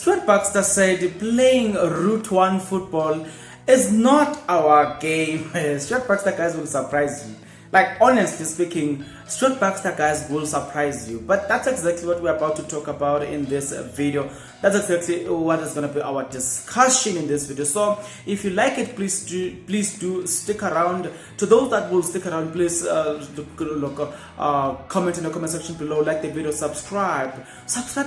Stuart Baxter said playing Route 1 football is not our game. Stuart Baxter, guys, will surprise you. Like, honestly speaking, Stuart Baxter, guys, will surprise you. But that's exactly what we're about to talk about in this video. That's exactly what is going to be our discussion in this video. So if you like it, please do stick around. To those that will stick around, please comment in the comment section below, like the video, subscribe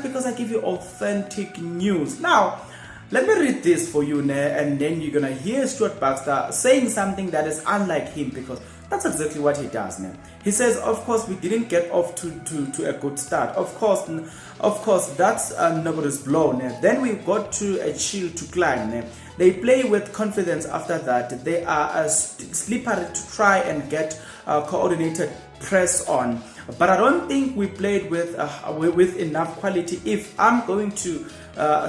because I give you authentic news. Now, let me read this for you, and then you're gonna hear Stuart Baxter saying something that is unlike him, because that's exactly what he does now. He says, of course, we didn't get off to a good start. Of course, that's nobody's blow. Then we got to a chill to climb. They play with confidence after that. They are slippery to try and get coordinated press on. But I don't think we played with enough quality. If I'm going to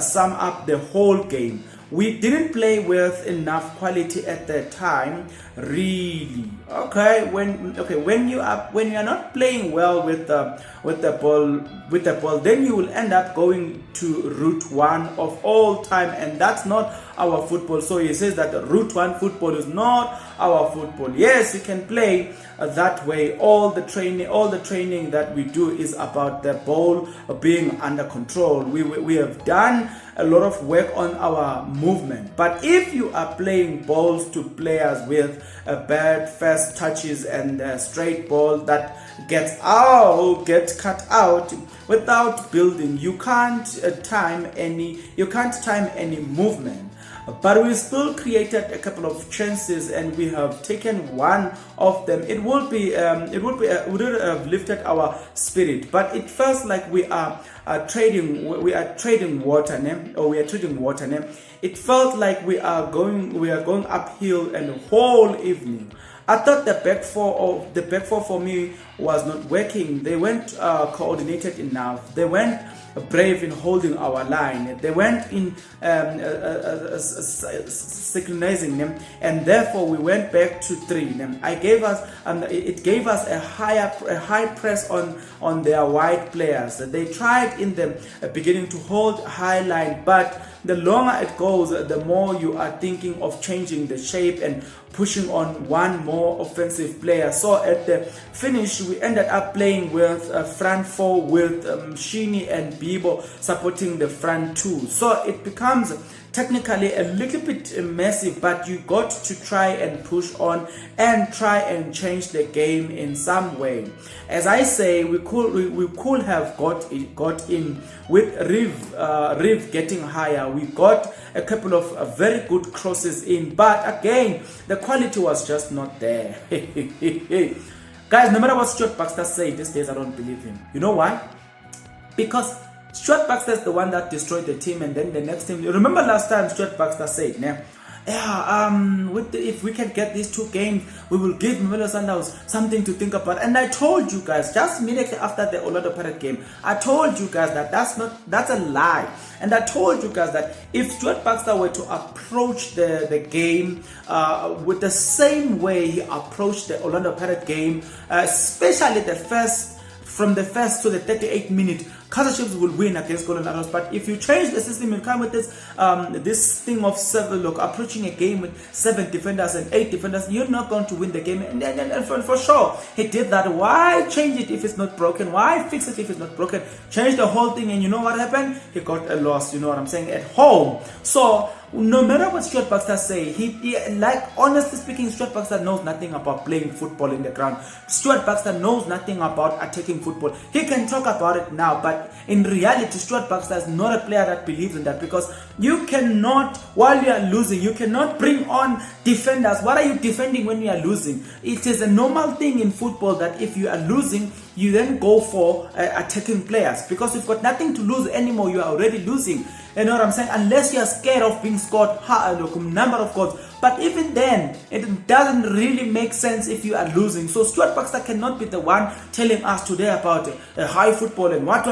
sum up the whole game, we didn't play with enough quality at the time, really. When you are not playing well with the ball, then you will end up going to Route 1 of all time, and that's not our football. So he says that Route 1 football is not our football. Yes, you can play that way. All the training that we do is about the ball being under control. We have done a lot of work on our movement. But if you are playing balls to players with bad first touches and a straight ball that gets cut out without building, you can't time any movement. But we still created a couple of chances, and we have taken one of them. It would have lifted our spirit, but it feels like we are trading water. It felt like we are going uphill and the whole evening. I thought the back four for me was not working. They weren't coordinated enough. They weren't brave in holding our line. They weren't in synchronizing them, and therefore we went back to 3. It gave us a high press on their wide players. They tried in the beginning to hold high line, but the longer it goes, the more you are thinking of changing the shape and pushing on one more offensive player. So at the finish, we ended up playing with a front 4 with Shini and Bibo supporting the front 2. So it becomes technically a little bit messy, but you got to try and push on and try and change the game in some way. As I say, we could have got in with Riv getting higher. We got a couple of very good crosses in, but again, the quality was just not there. Guys, no matter what Stuart Baxter said these days, I don't believe him. You know why? Because Stuart Baxter is the one that destroyed the team, and then the next team. Remember last time Stuart Baxter said, if we can get these 2 games, we will give Mamelodi Sundowns something to think about. And I told you guys just immediately after the Orlando Pirates game, I told you guys that that's a lie. And I told you guys that if Stuart Baxter were to approach the game with the same way he approached the Orlando Pirates game, especially from the first to the 38th minute, KAIZER Chiefs will win against Golden Arrows. But if you change the system, you come with this thing of approaching a game with 7 defenders and 8 defenders, you're not going to win the game. And for sure, he did that. Why change it if it's not broken? Why fix it if it's not broken? Change the whole thing, and you know what happened? He got a loss. You know what I'm saying? At home. So no matter what Stuart Baxter say, honestly speaking, Stuart Baxter knows nothing about playing football in the ground. Stuart Baxter knows nothing about attacking football. He can talk about it now, but in reality, Stuart Baxter is not a player that believes in that, because you cannot, while you are losing, you cannot bring on defenders. What are you defending when you are losing? It is a normal thing in football that if you are losing, you then go for attacking players, because you've got nothing to lose anymore. You are already losing. You know what I'm saying? Unless you are scared of being scored number of goals. But even then, it doesn't really make sense if you are losing. So Stuart Baxter cannot be the one telling us today about high football and what.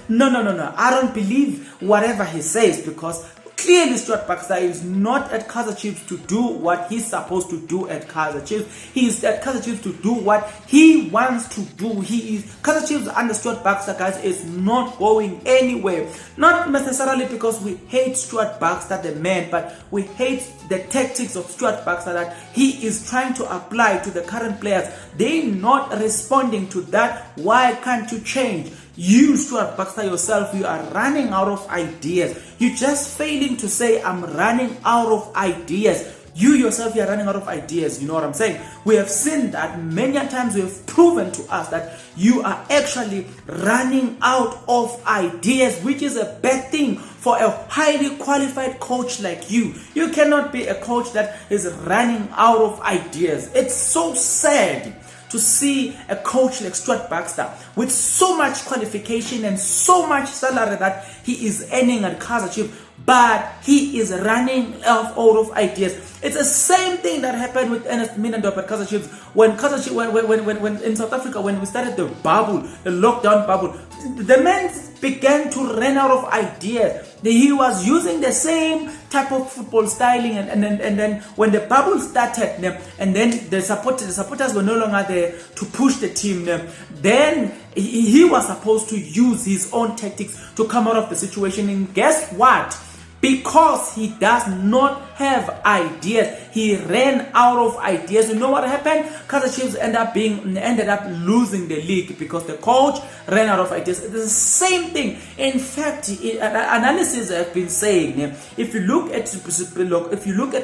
No. I don't believe whatever he says, because Clearly, Stuart Baxter is not at KAIZER Chiefs to do what he's supposed to do at KAIZER Chiefs. He is at KAIZER Chiefs to do what he wants to do. KAIZER Chiefs under Stuart Baxter, guys, is not going anywhere. Not necessarily because we hate Stuart Baxter, the man, but we hate the tactics of Stuart Baxter that he is trying to apply to the current players. They're not responding to that. Why can't you change? You, Stuart Baxter, yourself, you are running out of ideas. You're just failing to say, I'm running out of ideas. You yourself, you're running out of ideas. You know what I'm saying? We have seen that many times. We have proven to us that you are actually running out of ideas, which is a bad thing for a highly qualified coach like you. You cannot be a coach that is running out of ideas. It's so sad to see a coach like Stuart Baxter with so much qualification and so much salary that he is earning at KAIZER Chiefs, but he is running out of ideas. It's the same thing that happened with Ernest Minandop at KAIZER Chiefs when in South Africa, when we started the bubble, the lockdown bubble. The man began to run out of ideas. He was using the same type of football styling, and then when the bubble started, and then the supporters were no longer there to push the team, then he was supposed to use his own tactics to come out of the situation. And guess what? Because he does not have ideas, he ran out of ideas. You know what happened? KAIZER Chiefs ended up losing the league because the coach ran out of ideas. It's the same thing. In fact, analysis have been saying, if you look at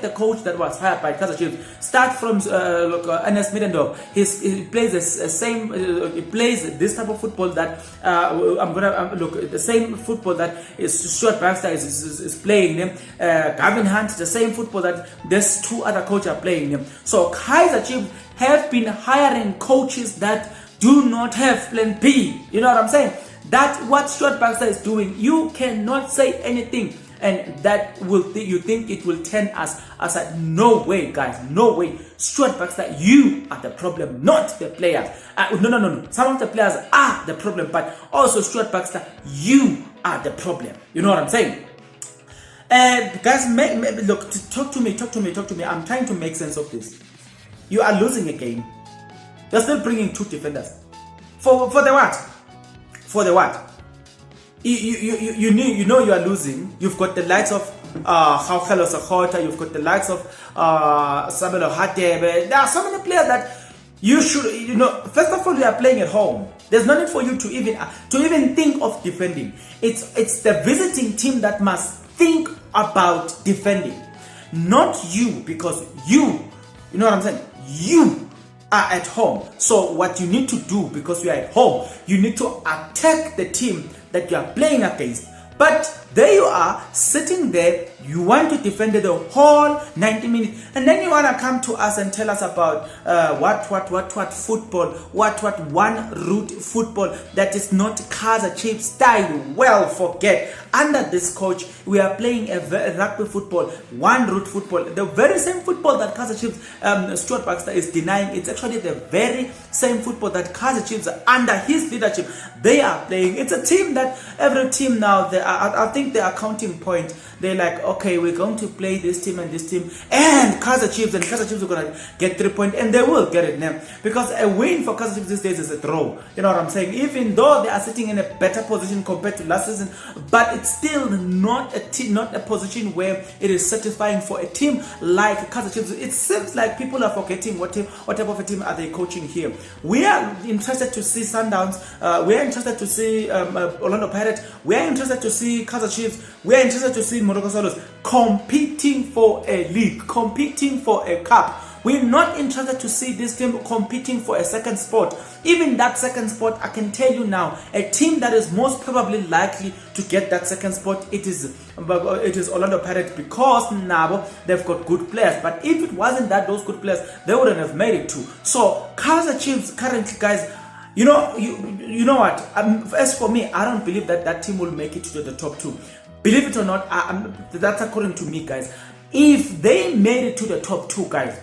the coach that was hired by KAIZER Chiefs, start from Ernest Middendorf. He plays he plays this type of football that the same football that Stuart Baxter is playing. Gavin Hunt, the same football that these two other coaches are playing. So KAIZER Chiefs have been hiring coaches that do not have plan B. You know what I'm saying? That's what Stuart Baxter is doing. You cannot say anything and that you think it will turn us aside. No way, guys, no way. Stuart Baxter, you are the problem, not the players. No. Some of the players are the problem, but also Stuart Baxter, you are the problem. You know what I'm saying? Guys, look, talk to me. I'm trying to make sense of this. You are losing a game. You're still bringing two defenders. For the what? For the what? You know you are losing. You've got the likes of Gaugelo Sekgotha. You've got the likes of Sabelo Hatebe. There are so many players that you should, first of all, you are playing at home. There's no need for you to even think of defending. It's the visiting team that must think about defending, not you, because you know what I'm saying, you are at home. So what you need to do, because you are at home, you need to attack the team that you are playing against. But there you are, sitting there, you want to defend the whole 90 minutes, and then you want to come to us and tell us about what football, what one route football that is not KAIZER Chiefs style. Well, forget. Under this coach, we are playing a rugby football, one route football, the very same football that KAIZER Chiefs, Stuart Baxter is denying. It's actually the very same football that KAIZER Chiefs, under his leadership, they are playing. It's a team that every team now, I think the accounting point, they're like, okay, we're going to play this team and KAIZER Chiefs are going to get 3 points, and they will get it now, because a win for KAIZER Chiefs these days is a draw. You know what I'm saying? Even though they are sitting in a better position compared to last season, but it's still not a position where it is satisfying for a team like KAIZER Chiefs. It seems like people are forgetting what type of a team are they coaching here. We are interested to see Sundowns. We are interested to see Orlando Pirates. We are interested to see KAIZER Chiefs. We are interested to see Morocco Swallows competing for a league, competing for a cup. We're not interested to see this team competing for a second spot. Even that second spot, I can tell you now, a team that is most probably likely to get that second spot, it is Orlando Pirates, because now they've got good players. But if it wasn't that those good players, they wouldn't have made it too. So KAIZER Chiefs currently, guys, you know what? As for me, I don't believe that team will make it to the top two. Believe it or not, that's according to me, guys. If they made it to the top two, guys,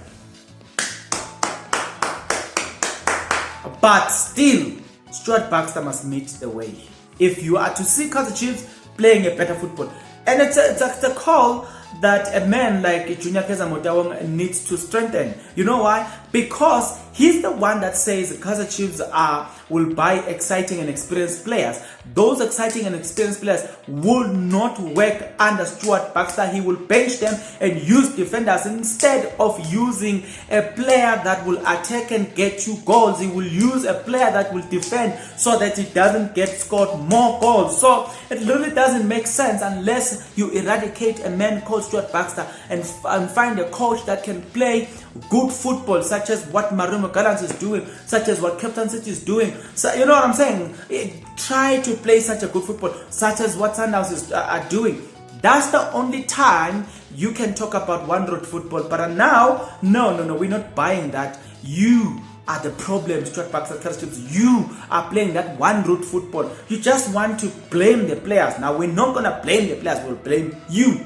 but still, Stuart Baxter must meet the way. If you are to see KAIZER Chiefs playing a better football, And it's a call that a man like Junior KAIZER Motaung needs to strengthen. You know why? Because he's the one that says KAIZER Chiefs will buy exciting and experienced players. Those exciting and experienced players will not work under Stuart Baxter. He will bench them and use defenders instead of using a player that will attack and get you goals. He will use a player that will defend so that he doesn't get scored more goals. So it really doesn't make sense unless you eradicate a man called Stuart Baxter and find a coach that can play good football, such as what Marumo Gallants is doing, such as what Captain City is doing. So you know what I'm saying? Try to play such a good football, such as what Sundowns are doing. That's the only time you can talk about one road football. But now, no, we're not buying that. You are the problem, Stuart Baxter, KAIZER Chiefs. You are playing that one route football. You just want to blame the players. Now we're not gonna blame the players, we'll blame you.